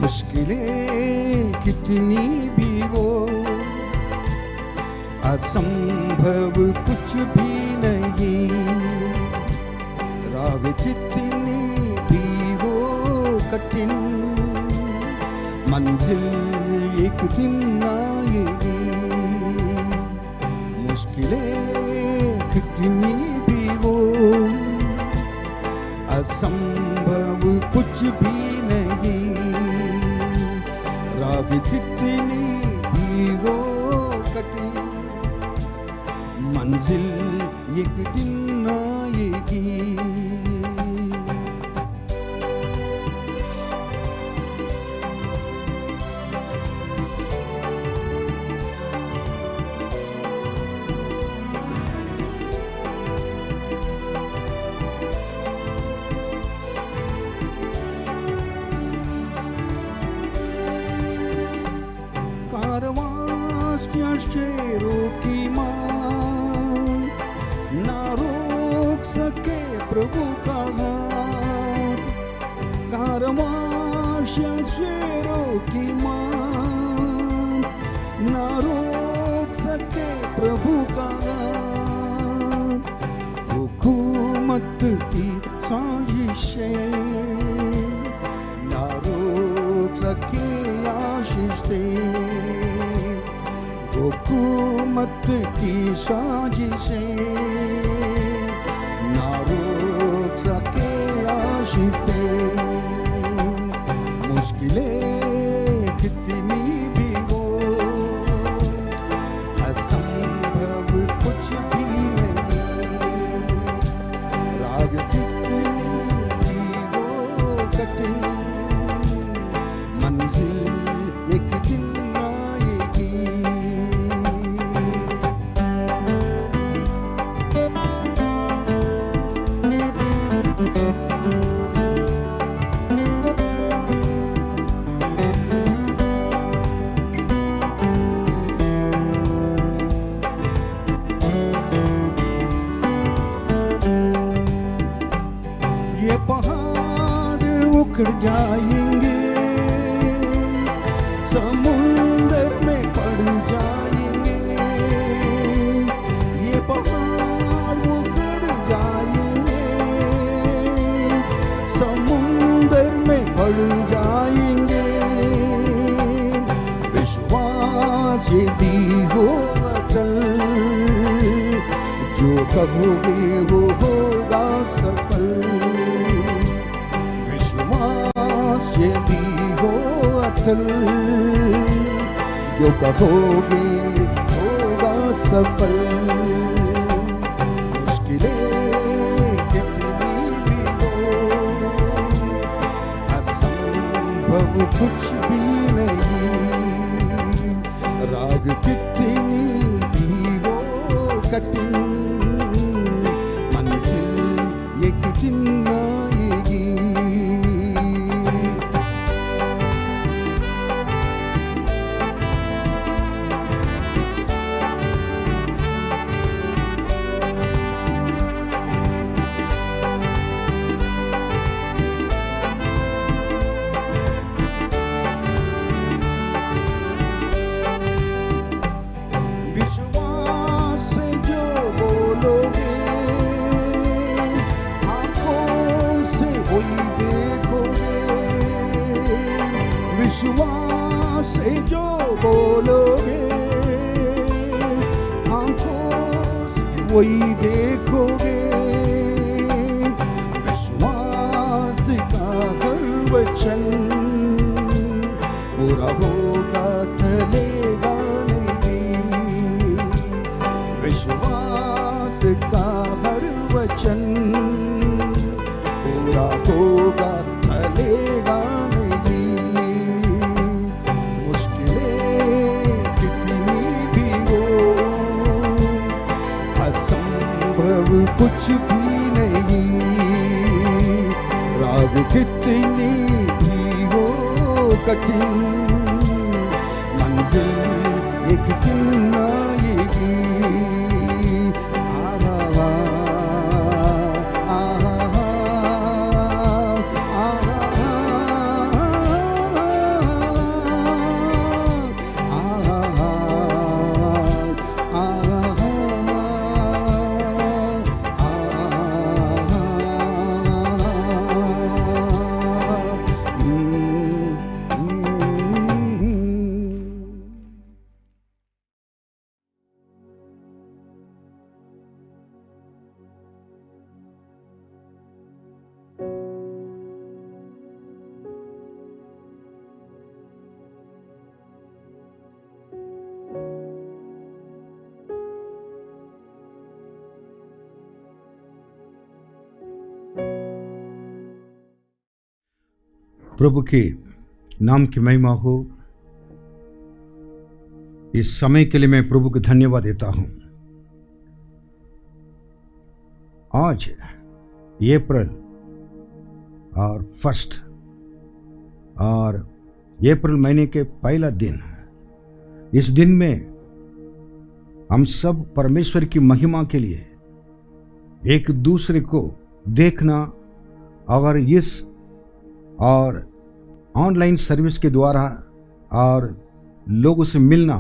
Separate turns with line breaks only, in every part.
मुश्किलें कितनी भी हो, असंभव कुछ भी नहीं। राह कितनी भी हो कठिन, मंजिल एक दिन आएगी। मुश्किलें कितनी भी हो, असंभव कुछ भी नहीं। राह कितनी भी हो कठिन, मंजिल एक दिन आएगी। शेरों की मां ना रोक सके प्रभु का हाथ। कारवां शेरों की मां ना रोक सके प्रभु का हाथ। हुकूमत की साजिशें ना रोक सके आशीषें। हुकूमत की साजिशें ना रोक सके आशीषें। मुश्किलें कितनी भी हो, असंभव कुछ भी नहीं। राह कितनी भी हो कठिन, मंजिल एक दिन उखड़ जाएंगे, समुंदर में पड़ जाएंगे। ये पहाड़ उखड़ जाएंगे, समुंदर में पड़ जाएंगे। विश्वास यदि हो अटल, जो कहोगे वो होगा सफल। यदि हो अटल, जो कहोगे होगा सफल। मुश्किलें कितनी भी हो, असंभव कुछ भी नहीं। राग कितनी भी हो कठिन, मंजिल एक दिन आएगी। विश्वास से जो बोलोगे, आंखों से वही देखोगे। विश्वास का हर वचन पूरा होगा, टलेगा नहीं। विश्वास का हर वचन पूरा होगा, टलेगा कुछ भी नहीं। राग कितनी भी हो कठिन, मंजिल एक दिन आएगी। प्रभु के नाम की महिमा हो। इस समय के लिए मैं प्रभु को धन्यवाद देता हूं। आज अप्रैल और 1 और अप्रैल महीने के पहला दिन, इस दिन में हम सब परमेश्वर की महिमा के लिए एक दूसरे को देखना और इस और ऑनलाइन सर्विस के द्वारा और लोगों से मिलना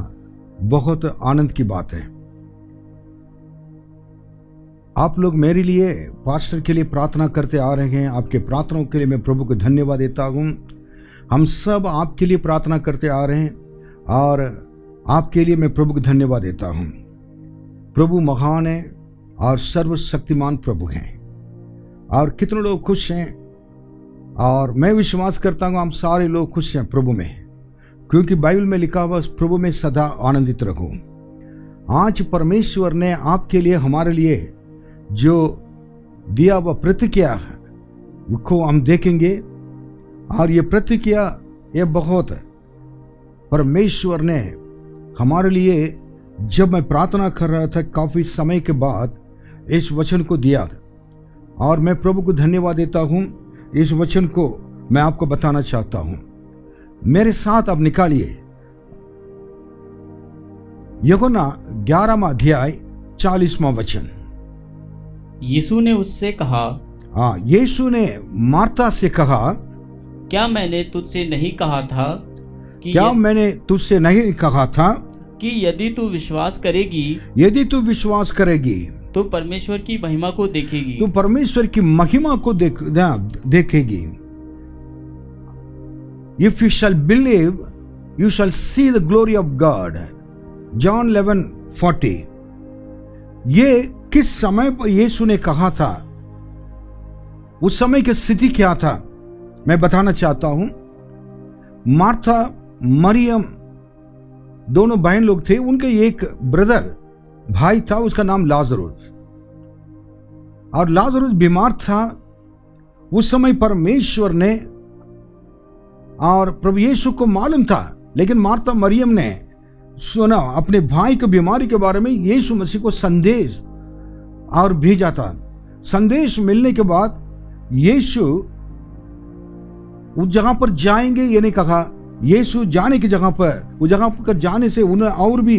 बहुत आनंद की बात है। आप लोग मेरे लिए, पास्टर के लिए प्रार्थना करते आ रहे हैं। आपके प्रार्थनाओं के लिए मैं प्रभु को धन्यवाद देता हूँ। हम सब आपके लिए प्रार्थना करते आ रहे हैं और आपके लिए मैं प्रभु को धन्यवाद देता हूँ। प्रभु महान है और सर्वशक्तिमान प्रभु हैं और कितने लोग खुश हैं, और मैं विश्वास करता हूँ हम सारे लोग खुश हैं प्रभु में, क्योंकि बाइबल में लिखा हुआ प्रभु में सदा आनंदित रहो। आज परमेश्वर ने आपके लिए, हमारे लिए जो दिया हुआ प्रतिज्ञा को हम देखेंगे, और ये प्रतिज्ञा ये बहुत परमेश्वर ने हमारे लिए, जब मैं प्रार्थना कर रहा था काफ़ी समय के बाद इस वचन को दिया, और मैं प्रभु को धन्यवाद देता हूँ। इस वचन को मैं आपको बताना चाहता हूँ। मेरे साथ अब निकालिए यूहन्ना 11वां अध्याय 40वां वचन।
यीशु ने उससे कहा,
यीशु ने मार्था से कहा,
क्या मैंने तुझसे नहीं कहा था कि यदि तू विश्वास करेगी तो परमेश्वर की महिमा को देखेगी।
If you shall believe, you shall see the glory of God. John 11:40। ये किस समय पर यीशु ने कहा था, उस समय की स्थिति क्या था, मैं बताना चाहता हूं। मार्था मरियम दोनों बहन लोग थे। उनके एक ब्रदर भाई था, उसका नाम लाजरुस, और लाजरुस बीमार था। उस समय परमेश्वर ने और प्रभु यीशु को मालूम था, लेकिन मार्था मरियम ने सुना अपने भाई की बीमारी के बारे में, यीशु मसीह को संदेश और भेजा था। संदेश मिलने के बाद यीशु उस जगह पर जाएंगे ये नहीं कहा। यीशु जाने की जगह पर, उस जगह पर जाने से उन्हें और भी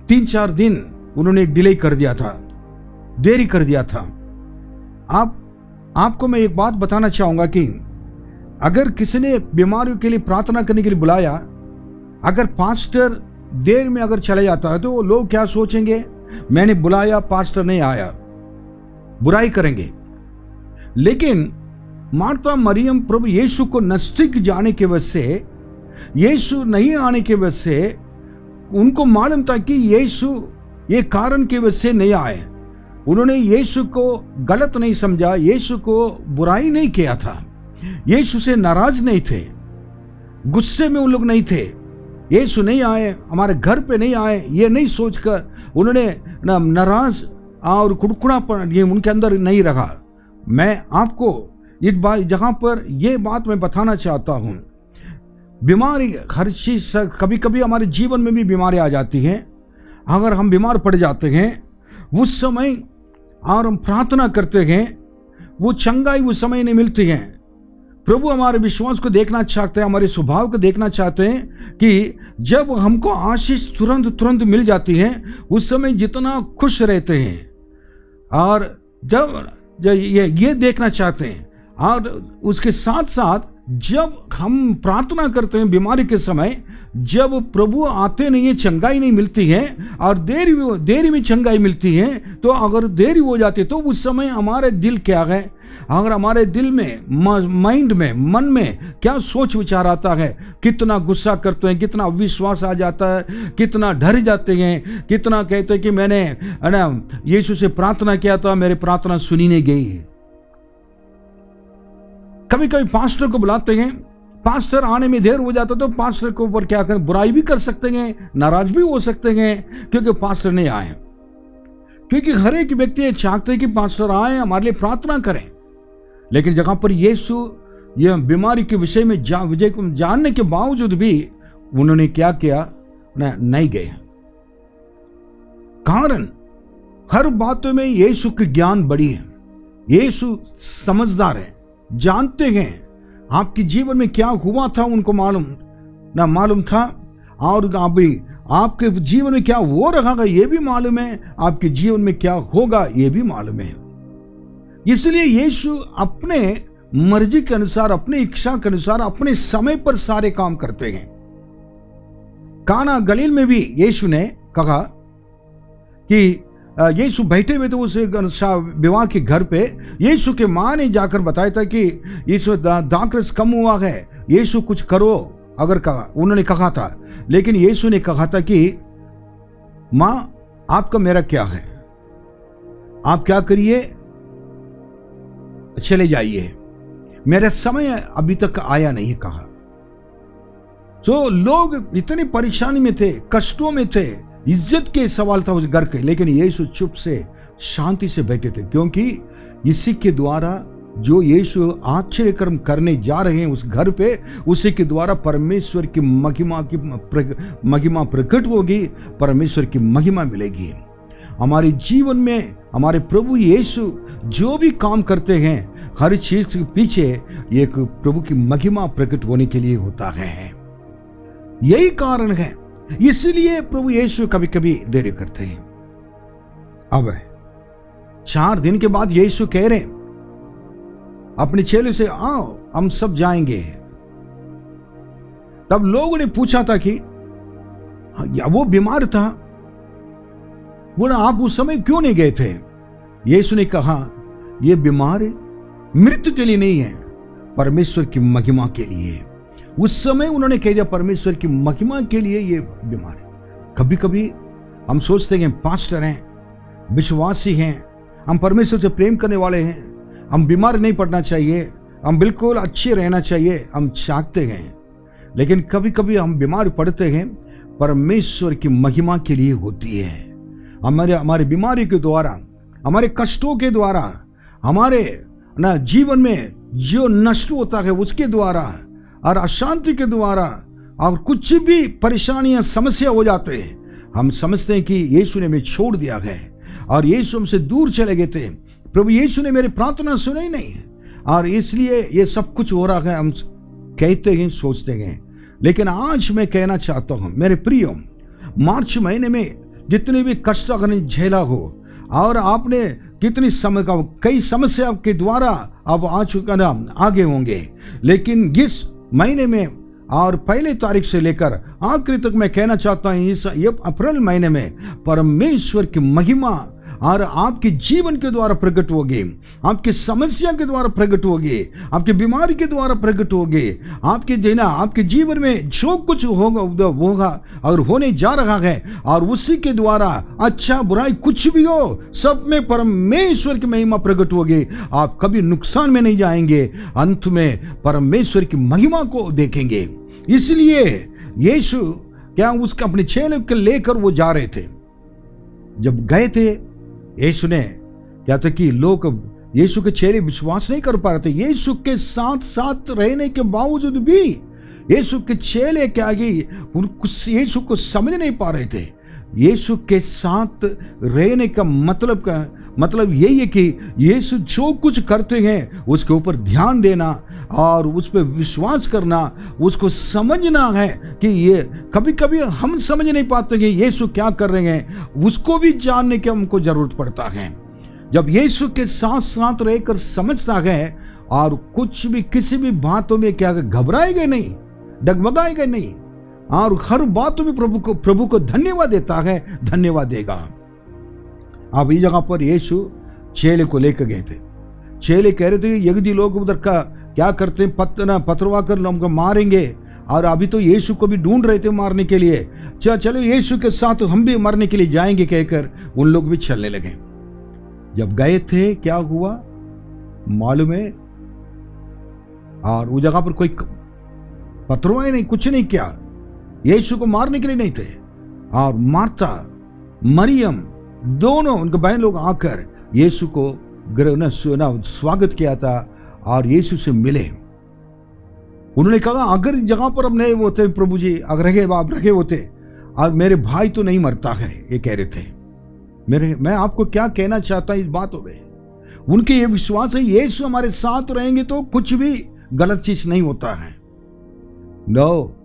3-4 दिन उन्होंने डिले कर दिया था, देरी कर दिया था। आपको मैं एक बात बताना चाहूंगा कि अगर किसी ने बीमारियों के लिए प्रार्थना करने के लिए बुलाया, अगर पास्टर देर में अगर चला जाता है तो वो लोग क्या सोचेंगे, मैंने बुलाया पास्टर नहीं आया, बुराई करेंगे। लेकिन मार्था मरियम प्रभु यीशु को नजदीक जाने के वजह से, यीशु नहीं आने के वजह से उनको मालूम था कि यीशु ये कारण की वजह से नहीं आए। उन्होंने यीशु को गलत नहीं समझा, यीशु को बुराई नहीं किया था, यीशु से नाराज नहीं थे, गुस्से में उन लोग नहीं थे। यीशु नहीं आए, हमारे घर पे नहीं आए, ये नहीं सोचकर उन्होंने नाराज और कुड़कुड़ापन ये उनके अंदर नहीं रहा। मैं आपको इस जगह पर यह बात मैं बताना चाहता हूं। बीमारी हर चीज, कभी कभी हमारे जीवन में भी बीमारी आ जाती है। अगर हम बीमार पड़ जाते हैं उस समय और हम प्रार्थना करते हैं, वो चंगाई उस समय नहीं मिलती है। प्रभु हमारे विश्वास को देखना चाहते हैं, हमारे स्वभाव को देखना चाहते हैं कि जब हमको आशीष तुरंत मिल जाती है, उस समय जितना खुश रहते हैं, और जब ये देखना चाहते हैं। और उसके साथ साथ जब हम प्रार्थना करते हैं बीमारी के समय, जब प्रभु आते नहीं है, चंगाई नहीं मिलती है, और देरी में चंगाई मिलती है, तो अगर देरी हो जाती है तो उस समय हमारे दिल क्या है, अगर हमारे दिल में, माइंड में, मन में क्या सोच विचार आता है, कितना गुस्सा करते हैं, कितना अविश्वास आ जाता है, कितना डर जाते हैं, कितना कहते हैं कि मैंने यीशु से प्रार्थना किया था, मेरी प्रार्थना सुनी नहीं गई। कभी कभी पास्टर को बुलाते हैं, पास्टर आने में देर हो जाता तो पास्टर के ऊपर क्या करें, बुराई भी कर सकते हैं, नाराज भी हो सकते हैं क्योंकि पास्टर नहीं आए। क्योंकि हर एक व्यक्ति चाहते हैं कि पास्टर आए, हमारे लिए प्रार्थना करें। लेकिन जगह पर यीशु यह बीमारी के विषय में विजय को जानने के बावजूद भी उन्होंने क्या किया, नहीं गए। कारण हर बातों में यीशु की ज्ञान बड़ी है, यीशु समझदार है, जानते हैं आपके जीवन में क्या हुआ था उनको मालूम था, और अभी आपके जीवन में क्या हो रहा है ये भी मालूम है, आपके जीवन में क्या होगा ये भी मालूम है। इसलिए यीशु अपने मर्जी के अनुसार, अपनी इच्छा के अनुसार, अपने समय पर सारे काम करते हैं। काना गलील में भी यीशु ने कहा कि यीशु बैठे हुए थे उस विवाह के घर पे, यीशु के मां ने जाकर बताया था कि यीशु दाखरस कम हुआ है, यीशु कुछ करो, अगर कहा उन्होंने कहा था, लेकिन यीशु ने कहा था कि मां आपका मेरा क्या है, आप क्या करिए, चले जाइए, मेरा समय अभी तक आया नहीं कहा। तो लोग इतनी परेशानी में थे, कष्टों में थे, इज्जत के सवाल था उस घर के, लेकिन यीशु चुप से शांति से बैठे थे, क्योंकि इसी के द्वारा जो यीशु आश्चर्य कर्म करने जा रहे हैं उस घर पे, उसी के द्वारा परमेश्वर की महिमा प्रकट होगी, परमेश्वर की महिमा मिलेगी। हमारे जीवन में हमारे प्रभु यीशु जो भी काम करते हैं, हर चीज के पीछे एक प्रभु की महिमा प्रकट होने के लिए होता है। यही कारण है, इसलिए प्रभु यीशु कभी कभी देरी करते हैं। अब 4 दिन के बाद यीशु कह रहे अपने चेले से, आओ हम सब जाएंगे। तब लोगों ने पूछा था कि या वो बीमार था, बोला आप उस समय क्यों नहीं गए थे? यीशु ने कहा ये बीमार मृत्यु के लिए नहीं है, परमेश्वर की महिमा के लिए। उस समय उन्होंने कह दिया परमेश्वर की महिमा के लिए ये बीमार है। कभी कभी हम सोचते हैं पास्टर हैं, विश्वासी हैं, हम परमेश्वर से प्रेम करने वाले हैं, हम बीमार नहीं पड़ना चाहिए, हम बिल्कुल अच्छे रहना चाहिए, हम चाहते हैं, लेकिन कभी कभी हम बीमार पड़ते हैं, परमेश्वर की महिमा के लिए होती है। हमारे बीमारी के द्वारा, हमारे कष्टों के द्वारा, हमारे ना जीवन में जो नष्ट होता है उसके द्वारा और अशांति के द्वारा और कुछ भी परेशानियां समस्या हो जाते हैं, हम समझते हैं कि यीशु ने हमें छोड़ दिया है और यीशु हमसे दूर चले गए थे, प्रभु यीशु ने मेरी प्रार्थना सुनी नहीं और इसलिए ये सब कुछ हो रहा है, हम कहते हैं, सोचते हैं। लेकिन आज मैं कहना चाहता हूं मेरे प्रियो, मार्च महीने में जितने भी कष्ट अगर झेला हो और आपने कितनी कई समस्या के द्वारा अब आ चुका ना आगे होंगे, लेकिन इस महीने में और 1 तारीख से लेकर आखिरी तक मैं कहना चाहता हूं इस अप्रैल महीने में परमेश्वर की महिमा और आपके जीवन के द्वारा प्रकट होगी, आपकी समस्या के द्वारा प्रकट होगी, आपकी बीमारी के द्वारा प्रकट होगी, आपके देना आपके जीवन में जो कुछ होगा और होने जा रहा है और उसी के द्वारा अच्छा बुराई कुछ भी हो सब में परमेश्वर की महिमा प्रकट होगी। आप कभी नुकसान में नहीं जाएंगे, अंत में परमेश्वर की महिमा को देखेंगे। इसलिए यीशु क्या उसके अपने चेले को लेकर वो जा रहे थे, जब गए थे यीशु ने क्या था कि लोग यीशु के चेले विश्वास नहीं कर पा रहे थे। यीशु के साथ साथ रहने के बावजूद भी यीशु के चेले क्या यीशु को समझ नहीं पा रहे थे। यीशु के साथ रहने का मतलब यही है कि यीशु जो कुछ करते हैं उसके ऊपर ध्यान देना और उस पर विश्वास करना, उसको समझना है कि ये कभी कभी हम समझ नहीं पाते कि यीशु क्या कर रहे हैं, उसको भी जानने की हमको जरूरत पड़ता है। जब यीशु के साथ साथ रहकर समझता है और कुछ भी किसी भी बातों में क्या घबराएगा नहीं, डगमगाएगा नहीं और हर बातों में प्रभु को धन्यवाद देता है, धन्यवाद देगा। अब इस जगह पर यीशु चेले को लेकर गए थे। चेले कह रहे थे यहूदी लोग उधर का क्या करते हैं, पथरवा कर हमको मारेंगे और अभी तो यीशु को भी ढूंढ रहे थे मारने के लिए, चलो यीशु के साथ हम भी मरने के लिए जाएंगे कहकर उन लोग भी चलने लगे। जब गए थे क्या हुआ मालूम है, और उस जगह पर कोई पथरवाए नहीं, कुछ नहीं किया, यीशु को मारने के लिए नहीं थे। और मार्था मरियम दोनों उनके बहन लोग आकर यीशु को स्वागत किया था और यीशु से मिले। उन्होंने कहा अगर इस जगह पर अब नहीं होते प्रभु जी, अगर आप रखे होते और मेरे भाई तो नहीं मरता है, ये कह रहे थे। मैं आपको क्या कहना चाहता हूं इस बातों में, उनके ये विश्वास है यीशु हमारे साथ रहेंगे तो कुछ भी गलत चीज नहीं होता है। नो,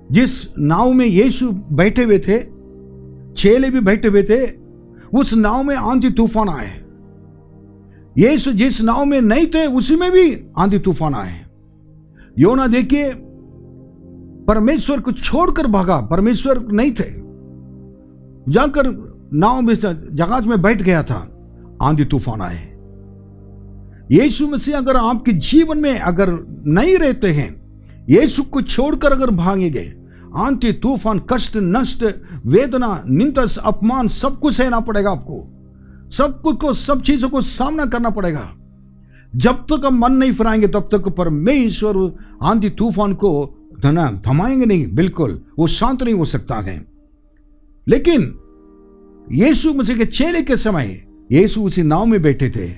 जिस नाव में यीशु बैठे हुए थे, चेले भी बैठे हुए थे, उस नाव में आंधी तूफान आए। यीशु जिस नाव में नहीं थे उसी में भी आंधी तूफान आए। योना देखिए, परमेश्वर को छोड़कर भागा, परमेश्वर नहीं थे, जाकर नाव में जहाज में बैठ गया था, आंधी तूफान आए। यीशु मसीह अगर आपके जीवन में अगर नहीं रहते हैं, यीशु को छोड़कर अगर भागेंगे, आंधी तूफान, कष्ट, नष्ट, वेदना, निंदा, अपमान सब कुछ सहना पड़ेगा आपको। सब कुछ को, सब चीजों को सामना करना पड़ेगा। जब तक हम मन नहीं फिराएंगे तब तक परमेश्वर आंधी तूफान को थमाएंगे नहीं, बिल्कुल वो शांत नहीं हो सकता है। लेकिन यीशु मसीह के चेले के समय यीशु उसी नाव में बैठे थे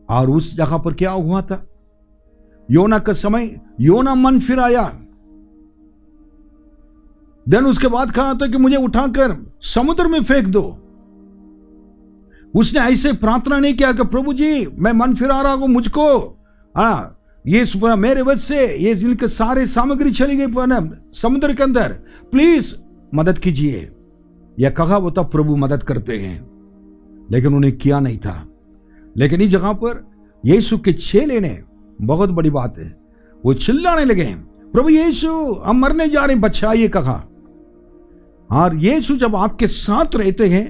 और उस जगह पर क्या हुआ था, योना का समय, योना मन फिराया। देन उसके बाद कहा था कि मुझे उठाकर समुद्र में फेंक दो। उसने ऐसे प्रार्थना नहीं किया कि प्रभु जी मैं मन फिरा रहा हूं, मुझको ये मेरे वजह से ये जिनके सारे सामग्री चली गई समुद्र के अंदर, प्लीज मदद कीजिए। यह कहा वो तब प्रभु मदद करते हैं, लेकिन उन्हें किया नहीं था। लेकिन इस जगह पर यीशु के चेले ने, बहुत बड़ी बात है, वो चिल्लाने लगे, प्रभु यीशु हम मरने जा रहे हैं, बचाइए कहा। और यीशु जब आपके साथ रहते हैं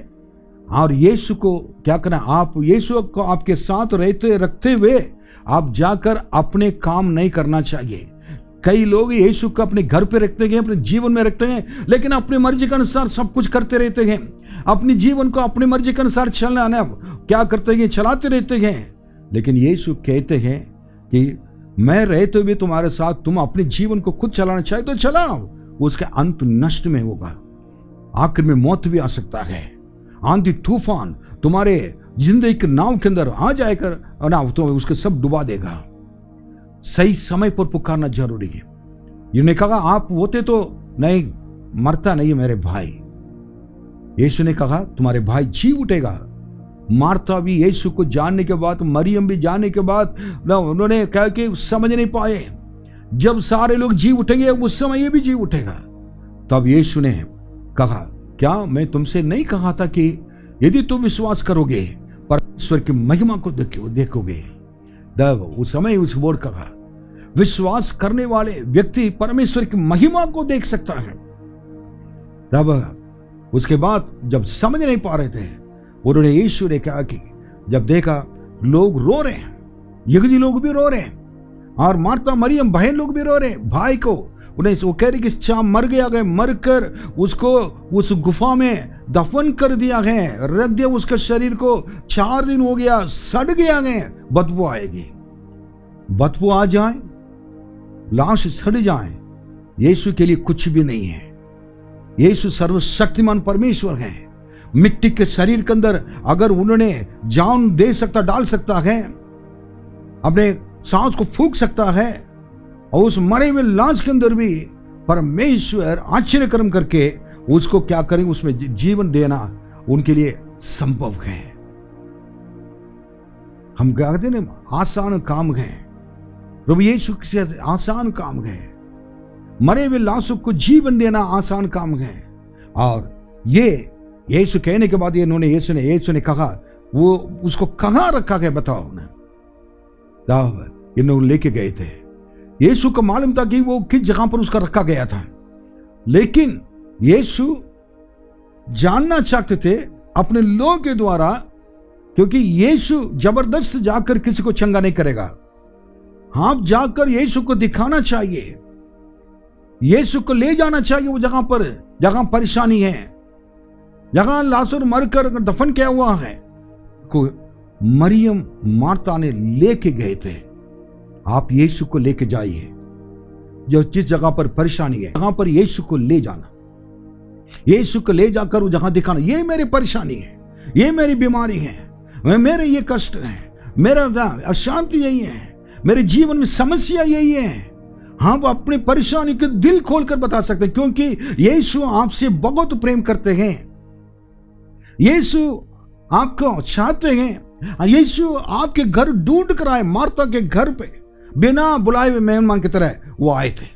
और यीशु को क्या करना, आप यीशु को आपके साथ रखते हुए आप जाकर अपने काम नहीं करना चाहिए। कई लोग यीशु को अपने घर पे रखते हैं, अपने जीवन में रखते हैं, लेकिन अपनी मर्जी के अनुसार सब कुछ करते रहते हैं। अपने जीवन को अपनी मर्जी के अनुसार चलना क्या करते हैं, चलाते रहते हैं। लेकिन यीशु कहते हैं कि मैं रहते हुए तुम्हारे साथ, तुम अपने जीवन को खुद चलाना चाहे तो चलाओ, उसका अंत नष्ट में होगा, आखिर में मौत भी आ सकता है। आंधी तूफान तुम्हारे जिंदगी के नाव के अंदर आ जाएगा ना, तो उसके सब डुबा देगा। सही समय पर पुकारना जरूरी है। इन्होंने कहा आप होते तो नहीं, मरता नहीं मेरे भाई। यीशु ने कहा तुम्हारे भाई जी उठेगा। मार्था भी यीशु को जानने के बाद, मरियम भी जानने के बाद ना, उन्होंने कहा कि समझ नहीं पाए, जब सारे लोग जी उठेंगे उस समय ये भी जी उठेगा। तब यीशु ने कहा क्या मैं तुमसे नहीं कहा था कि यदि तुम विश्वास करोगे परमेश्वर की महिमा को देखोगे। तब उस समय उस बोर्ड कहा विश्वास करने वाले व्यक्ति परमेश्वर की महिमा को देख सकता है। तब उसके बाद जब समझ नहीं पा रहे थे, उन्होंने यीशु ने कहा कि जब देखा लोग रो रहे हैं, यहूदी लोग भी रो रहे हैं और मार्था मरियम बहन लोग भी रो रहे हैं भाई को, उन्हें वो कह रहे कि चाह मर गया गया, मरकर उसको उस गुफा में दफन कर दिया गया, रख दिया उसके शरीर को, 4 दिन हो गया, सड़ गया गया, बदबू आएगी। बदबू आ जाए, लाश सड़ जाए, यीशु के लिए कुछ भी नहीं है। यीशु सर्वशक्तिमान परमेश्वर है। मिट्टी के शरीर के अंदर अगर उन्होंने जान दे सकता, डाल सकता है, अपने सांस को फूंक सकता है, और उस मरे हुए लाश के अंदर भी परमेश्वर आश्चर्य कर्म करके उसको क्या करें, उसमें जीवन देना उनके लिए संभव है। हम कहते हैं आसान काम है, प्रभु यीशु से आसान काम है। मरे हुए लाशों को जीवन देना आसान काम है। और ये यीशु कहने के बाद यीशु ने कहा वो उसको कहां रखा गया बताओ ना। तब इन्होंने लेके गए थे। यीशु को मालूम था कि वो किस जगह पर उसका रखा गया था, लेकिन यीशु जानना चाहते थे अपने लोगों के द्वारा, क्योंकि यीशु जबरदस्त जाकर किसी को चंगा नहीं करेगा। आप जाकर यीशु को दिखाना चाहिए, यीशु को ले जाना चाहिए वो जगह पर जहां परेशानी है, जहां लाजर मरकर दफन किया हुआ है। को मरियम मार्था ने लेके गए थे। आप यीशु को लेके जाइए, जो जिस जगह पर परेशानी है वहां पर यीशु को ले जाना, यीशु को ले जाकर वो जहां दिखाना, ये मेरी परेशानी है, ये मेरी बीमारी है, मेरे ये कष्ट है, मेरा अशांति यही है, मेरे जीवन में समस्या यही है। हम अपनी परेशानी को दिल खोलकर बता सकते हैं, क्योंकि यीशु आपसे बहुत प्रेम करते हैं। यीशु आपको चाहते हैं। यीशु आपके घर ढूंढ कर आए। मार्था के घर पे बिना बुलाए हुए मेहमान की तरह वो आए थे।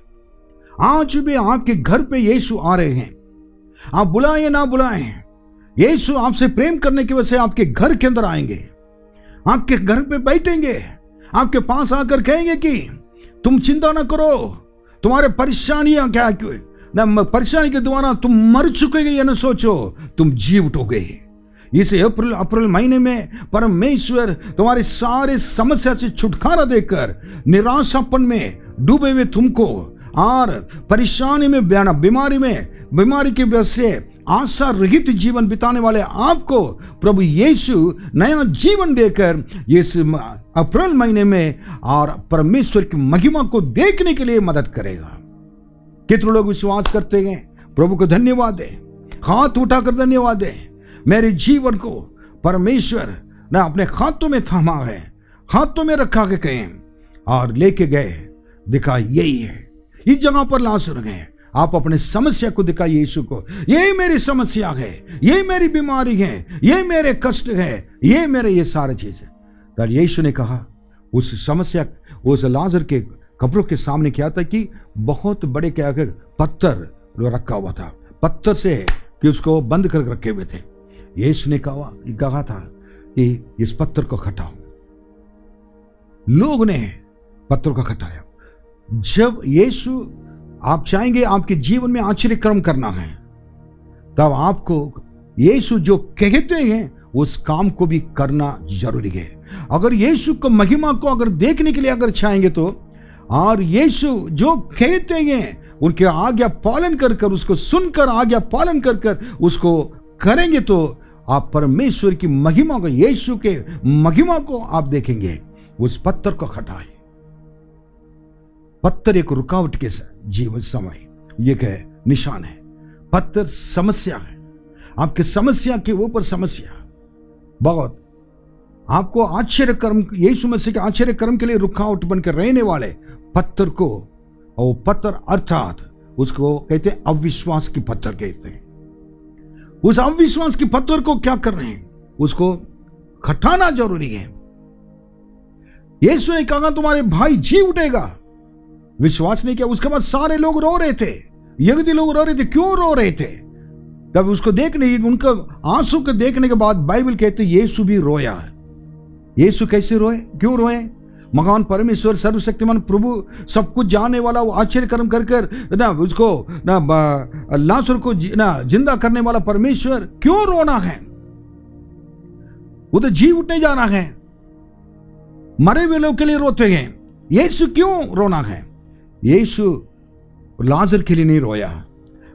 आज भी आपके घर पे यीशु आ रहे हैं। आप बुलाएं ना बुलाएं, यीशु आपसे प्रेम करने की वजह से आपके घर के अंदर आएंगे, आपके घर पे बैठेंगे, आपके पास आकर कहेंगे कि तुम चिंता ना करो, तुम्हारे परेशानियां क्या ना परेशानी के द्वारा तुम मर चुके ये ना सोचो, तुम जी उठोगे। इस अप्रैल महीने में परमेश्वर तुम्हारे सारे समस्या से छुटकारा देकर निराशापन में डूबे हुए तुमको और परेशानी में बीमारी की वजह से आशा रहित जीवन बिताने वाले आपको प्रभु यीशु नया जीवन देकर इस अप्रैल महीने में और परमेश्वर की महिमा को देखने के लिए मदद करेगा। कितने लोग विश्वास करते हैं? प्रभु को धन्यवाद दे, हाथ उठाकर धन्यवाद दे। मेरे जीवन को परमेश्वर ने अपने हाथों में थामा है, हाथों में रखा के कहे और लेके गए, दिखा यही है, इस जगह पर ला सुन गए। आप अपने समस्या को दिखाइए यीशु को, ये मेरी समस्या है, ये मेरी बीमारी है, ये मेरे कष्ट है, ये मेरे ये सारी चीज है। तो यीशु ने कहा उस समस्या उस लाजर के कब्रों के सामने क्या था कि बहुत बड़े क्या पत्थर रखा हुआ था, पत्थर से कि उसको बंद कर रखे हुए थे। यीशु ने कहा था कि इस पत्थर को हटाओ। लोग ने पत्थर को हटाया। जब यीशु आप चाहेंगे आपके जीवन में आश्चर्य कर्म करना है, तब आपको यीशु जो कहते हैं उस काम को भी करना जरूरी है। अगर यीशु को महिमा को अगर देखने के लिए अगर चाहेंगे तो, और यीशु जो कहते हैं उनके आज्ञा पालन कर कर उसको सुनकर आज्ञा पालन कर कर उसको करेंगे तो आप परमेश्वर की महिमा को, यीशु के महिमा को आप देखेंगे। उस पत्थर को हटाए। पत्थर एक रुकावट के जीवन समय ये क्या निशान है। पत्थर समस्या है, आपके समस्या के ऊपर समस्या बहुत आपको आश्चर्य कर्म, यीशु मसीह के आश्चर्य कर्म के लिए रुकावट बनकर रहने वाले पत्थर को, और पत्थर अर्थात उसको कहते हैं अविश्वास की पत्थर कहते हैं। उस अविश्वास की पत्थर को क्या कर रहे हैं? उसको हटाना जरूरी है। यीशु ने कहा तुम्हारे भाई जी उठेगा। विश्वास नहीं किया। उसके बाद सारे लोग रो रहे थे, यहूदी लोग रो रहे थे। क्यों रो रहे थे? तब उसको देखने, उनका आंसू को देखने के बाद बाइबल कहते यीशु भी रोया। यीशु कैसे रोए? क्यों रोए? महान परमेश्वर सर्वशक्तिमान प्रभु सब कुछ जानने वाला, वो आश्चर्य कर्म कर कर ना उसको ना लाजर को ना जिंदा करने वाला परमेश्वर क्यों रोना है? वो तो जी उठने जा रहा है। मरे हुए लोग के लिए रोते हैं, यीशु क्यों रोना है? यीशु लाजर के लिए नहीं रोया।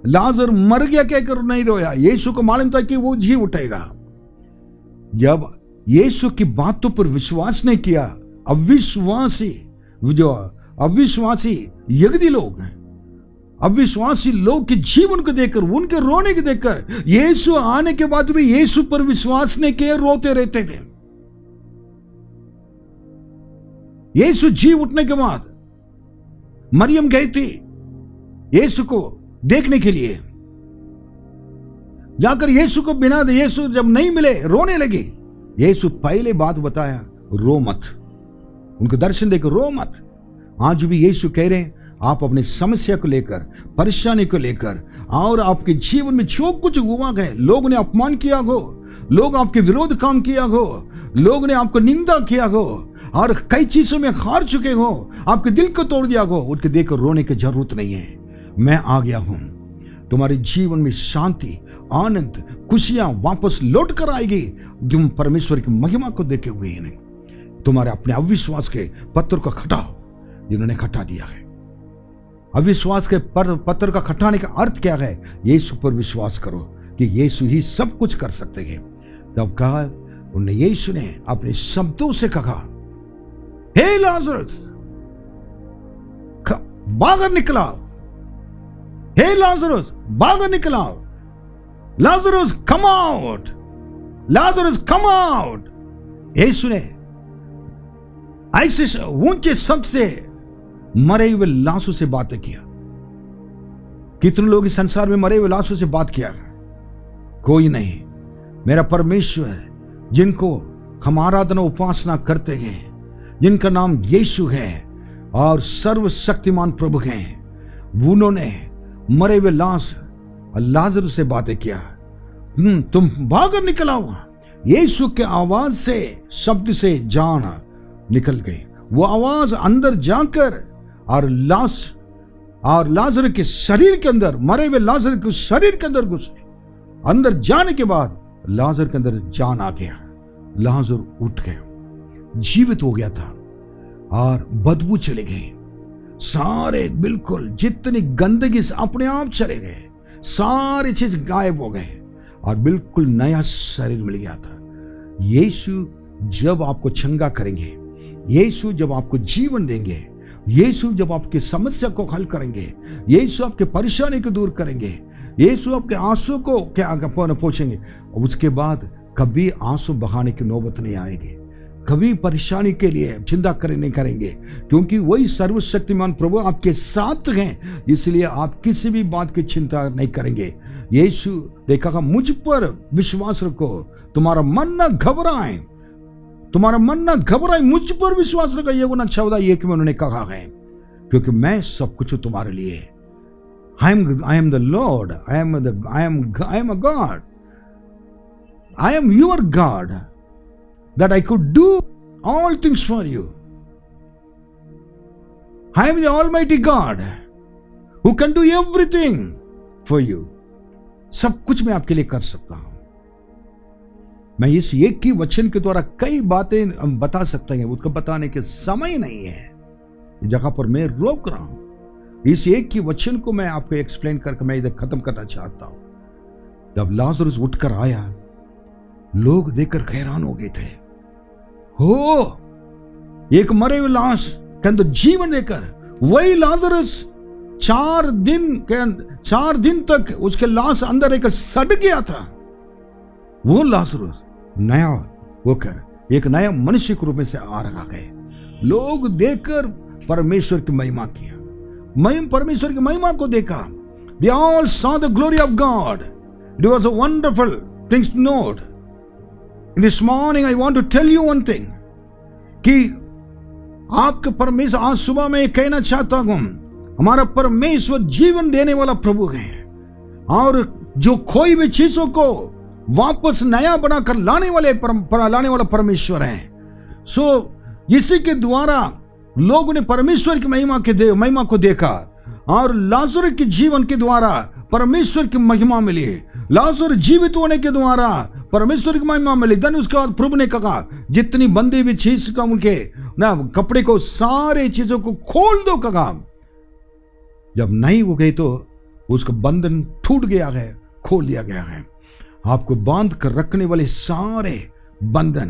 लाजर मर गया कहकर नहीं रोया। यीशु को मालूम था कि वो जी उठेगा। जब यीशु की बातों पर विश्वास नहीं किया, अविश्वासी यहूदी लोग हैं, अविश्वासी लोग के जीवन को देखकर, उनके रोने को देखकर यीशु आने के बाद भी यीशु पर विश्वास नहीं किया, रोते रहते थे। यीशु जी उठने के बाद मरियम गई थी यीशु को देखने के लिए। जाकर यीशु को बिना यीशु जब नहीं मिले रोने लगी। यीशु पहले बात बताया, रो मत। उनको दर्शन देकर रो मत। आज भी यीशु कह रहे हैं आप अपनी समस्या को लेकर, परेशानी को लेकर, और आपके जीवन में जो कुछ हुआ है, लोग ने अपमान किया हो, लोग आपके विरोध काम किया हो, लोग ने आपको निंदा किया हो और कई चीजों में हार चुके हो, आपके दिल को तोड़ दिया हो, उनके देखकर रोने की जरूरत नहीं है। मैं आ गया हूं। तुम्हारे जीवन में शांति, आनंद, खुशियां वापस लौट कर आएगी। तुम परमेश्वर की महिमा को देखे हुए ही नहीं। तुम्हारे अपने अविश्वास के पत्थर को हटाओ, जिन्होंने हटा दिया है। अविश्वास के पत्थर का हटाने का अर्थ क्या है? यीशु पर विश्वास करो कि यीशु ही सब कुछ कर सकते हैं। तब कहा उन्हें, यीशु ने अपने शब्दों से कहा, हे लाजरस बाहर निकला, हे लाजरस बाहर निकला, Lazarus come out, Lazarus come out. यीशु ने ऐसे ऊंचे शब्द से मरे हुए लाशों से बातें किया। कितने लोग इस संसार में मरे हुए लाशों से बात किया? कोई नहीं। मेरा परमेश्वर जिनको हम आराधना उपासना करते हैं, जिनका नाम यीशु है और सर्वशक्तिमान प्रभु हैं, उन्होंने मरे हुए लाजरस से बातें किया। तुम भागर निकल आओ। यीशु के आवाज से, शब्द से जान निकल गई। वो आवाज अंदर जाकर और लाजर के शरीर के अंदर, मरे हुए लाजर के शरीर के अंदर घुस गई। अंदर जाने के बाद लाजर के अंदर जान आ गया। लाजर उठ गया, जीवित हो गया था और बदबू चले गई। सारे बिल्कुल जितनी गंदगी से अपने आप चले गए, सारी चीज गायब हो गए और बिल्कुल नया शरीर मिल गया था। यीशु जब आपको चंगा करेंगे, यीशु जब आपको जीवन देंगे, यीशु जब आपकी समस्या को हल करेंगे, यीशु आपके परेशानी को दूर करेंगे, यीशु आपके आंसू को क्या पहुंचेंगे, उसके बाद कभी आंसू बहाने की नौबत नहीं आएगी, कभी परेशानी के लिए चिंता नहीं करेंगे, क्योंकि वही सर्वशक्तिमान प्रभु आपके साथ हैं। इसलिए आप किसी भी बात की चिंता नहीं करेंगे। यीशु ने कहा, मुझ पर विश्वास रखो, तुम्हारा मन न घबराए, तुम्हारा मन न घबराए, मुझ पर विश्वास रखो। ये 14:1 में उन्होंने कहा है, क्योंकि मैं सब कुछ तुम्हारे लिए। I am the Lord. I am a God. I am your God, that I could do all things for you. I am the Almighty God who can do everything for you. सब कुछ मैं आपके लिए कर सकता हूं। मैं इस एक ही वचन के द्वारा कई बातें बता सकते हैं, उसको बताने के समय नहीं है, जगह पर मैं रोक रहा हूं। इस एक ही वचन को मैं आपको एक्सप्लेन करके मैं इधर खत्म करना चाहता हूं। जब लाजरस उठकर आया, लोग देखकर हैरान हो गए थे। हो, एक मरे हुए लाश के अंदर जीवन देकर वही लाजरस 4 दिन तक उसके लाश अंदर एक सड़ गया था, वो लाजरस नया होकर एक नया मनुष्य के रूप में से आ रहा है। लोग देखकर परमेश्वर की महिमा किया, परमेश्वर की महिमा को देखा। They all saw the glory of God. It was a wonderful thing to note. This morning I want to tell you one thing, कि आपके परमेश्वर, आज सुबह मैं कहना चाहता हूं, हमारा परमेश्वर जीवन देने वाला प्रभु है और जो खोई हुई चीजों को वापस नया बनाकर लाने वाला परमेश्वर है। सो इसी के द्वारा लोगों ने परमेश्वर की महिमा को देखा और लाजर के जीवन के द्वारा परमेश्वर की महिमा मिली। लाजर जीवित होने के द्वारा परमेश्वर की महिमा मिली। देन उसके बाद प्रभु ने कहा, जितनी बंदी हुई चीज का उनके ना कपड़े को, सारे चीजों को खोल दो। कहा जब नहीं हो गई तो उसका बंधन टूट गया है, खोल दिया गया है। आपको बांध कर रखने वाले सारे बंधन,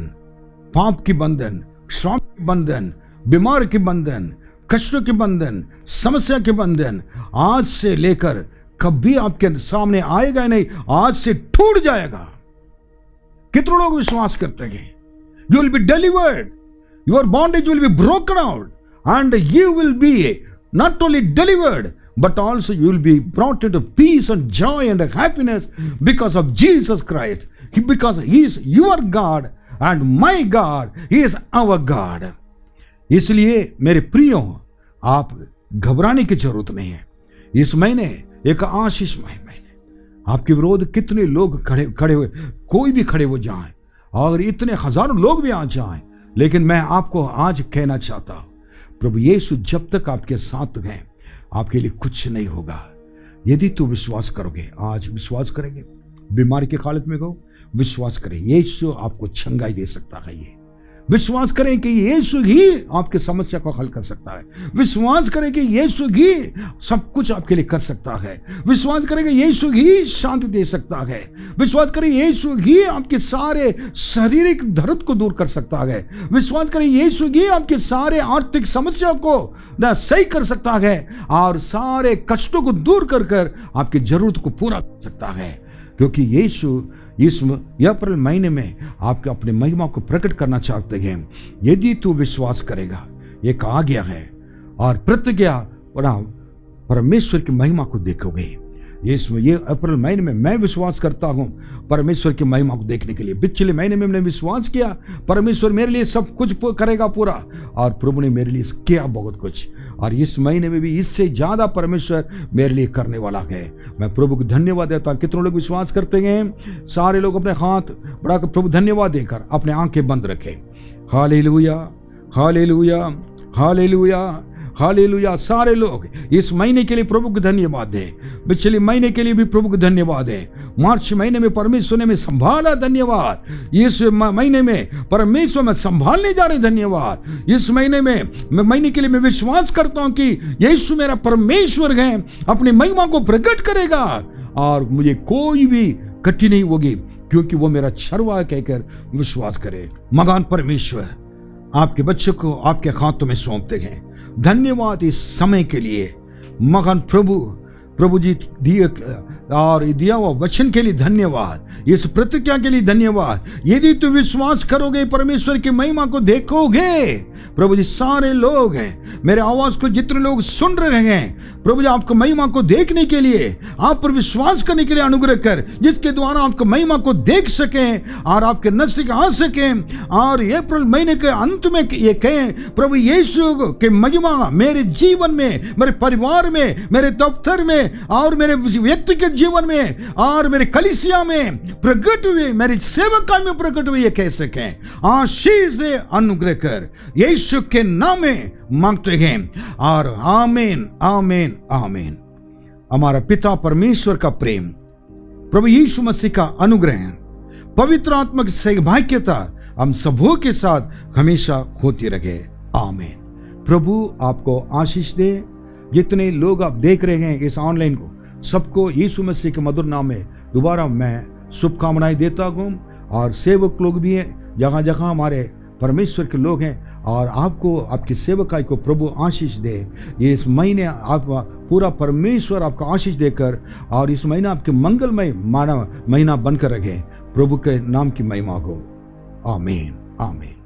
पाप की बंधन, श्राप की बंधन, बीमार के बंधन, कष्टों के बंधन, समस्या के बंधन आज से लेकर कभी आपके सामने आएगा नहीं, आज से टूट जाएगा। कितने लोग विश्वास करते हैं? You will be delivered, your bondage will be broken out and you will be not only delivered but also you will be brought into peace and joy and happiness because of Jesus Christ, because he is your God and my God, he is our God. इसलिए मेरे प्रियो, आप घबराने की जरूरत नहीं है। इस महीने एक आशीषमय महीने, आपके विरोध कितने लोग खड़े हुए, कोई भी खड़े हो जाए और इतने हजारों लोग भी आ जाएं, लेकिन मैं आपको आज कहना चाहता हूं, प्रभु यीशु जब तक आपके साथ हैं, आपके लिए कुछ नहीं होगा। यदि तू विश्वास करोगे, आज विश्वास करेंगे, बीमारी की हालत में हो, विश्वास करें, यीशु आपको चंगाई दे सकता है। ये विश्वास करें कि यीशु ही आपकी समस्या को हल कर सकता है। विश्वास करें कि यीशु ही सब कुछ आपके लिए कर सकता है। विश्वास करें कि यीशु ही शांति दे सकता है। विश्वास करें यीशु ही आपके सारे शारीरिक दर्द को दूर कर सकता है। विश्वास करें यीशु ही आपके सारे आर्थिक समस्या को ना सही कर सकता है और सारे कष्टों को दूर कर आपकी जरूरत को पूरा कर सकता है, क्योंकि यीशु इस अप्रैल महीने में आपके अपने महिमा को प्रकट करना चाहते हैं। यदि तू विश्वास करेगा, ये कहा गया है, और प्रतिज्ञा परमेश्वर की महिमा को देखोगे। ये अप्रैल महीने में मैं विश्वास करता हूं परमेश्वर की महिमा को देखने के लिए। पिछले महीने में मैंने विश्वास किया परमेश्वर मेरे लिए सब कुछ करेगा पूरा, और प्रभु ने मेरे लिए किया बहुत कुछ, और इस महीने में भी इससे ज्यादा परमेश्वर मेरे लिए करने वाला है। मैं प्रभु को धन्यवाद देता हूं। कितने लोग विश्वास करते हैं? सारे लोग अपने हाथ बढ़ाकर प्रभु धन्यवाद देकर अपने आंखें बंद रखें। Hallelujah, hallelujah, hallelujah, hallelujah. सारे लोग इस महीने के लिए प्रभु को धन्यवाद दें। पिछले महीने के लिए भी प्रभु को धन्यवाद दें। मार्च महीने में परमेश्वर ने हमें संभाला, धन्यवाद। इस महीने में परमेश्वर में संभालने जा रहे, धन्यवाद। इस महीने के लिए मैं विश्वास करता हूं कि यीशु मेरा परमेश्वर है, अपनी महिमा को प्रकट करेगा और मुझे कोई भी कठिनाई होगी, क्योंकि वो मेरा छरवा कहकर विश्वास करे। मगान परमेश्वर आपके बच्चों को आपके हाथों में सौंपते हैं। धन्यवाद इस समय के लिए। मगन प्रभु जी दिया हुआ वचन के लिए धन्यवाद, इस प्रतिज्ञा के लिए धन्यवाद। यदि तू विश्वास करोगे परमेश्वर की महिमा को देखोगे। प्रभु जी सारे लोग हैं, मेरे आवाज को जितने लोग सुन रहे हैं, प्रभु जी आपको महिमा को देखने के लिए, आप पर विश्वास करने के लिए अनुग्रह कर, जिसके द्वारा आपको महिमा को देख सकें और आपके नजदीक आ सकें, और अप्रैल महीने के अंत में ये कहें प्रभु यीशु के महिमा मेरे जीवन में, मेरे परिवार में, मेरे दफ्तर में और मेरे व्यक्तिगत जीवन में और मेरे कलीसिया में प्रकट हुए, मेरे सेवकाई में प्रकट हुए, ये कह सकें। आशीष दे, अनुग्रह कर, यीशु के नाम में मांगते हैं और आमीन, आमीन, आमीन। हमारा पिता परमेश्वर का प्रेम, प्रभु यीशु मसीह का अनुग्रह, पवित्र आत्मा की सहभागिता हम सबों के साथ हमेशा होती रहे। आमीन। प्रभु आपको आशीष दे। जितने लोग आप देख रहे हैं इस ऑनलाइन को, सबको यीशु मसीह के मधुर नाम में दोबारा मैं शुभकामनाएं देता हूं। और सेवक लोग भी हैं, जहां जहां हमारे परमेश्वर के लोग हैं, और आपको आपकी सेवकाई को प्रभु आशीष दे। ये इस महीने आप पूरा परमेश्वर आपको आशीष देकर, और इस महीना आपके मंगलमय महीना बनकर रखे। प्रभु के नाम की महिमा को। आमीन, आमीन।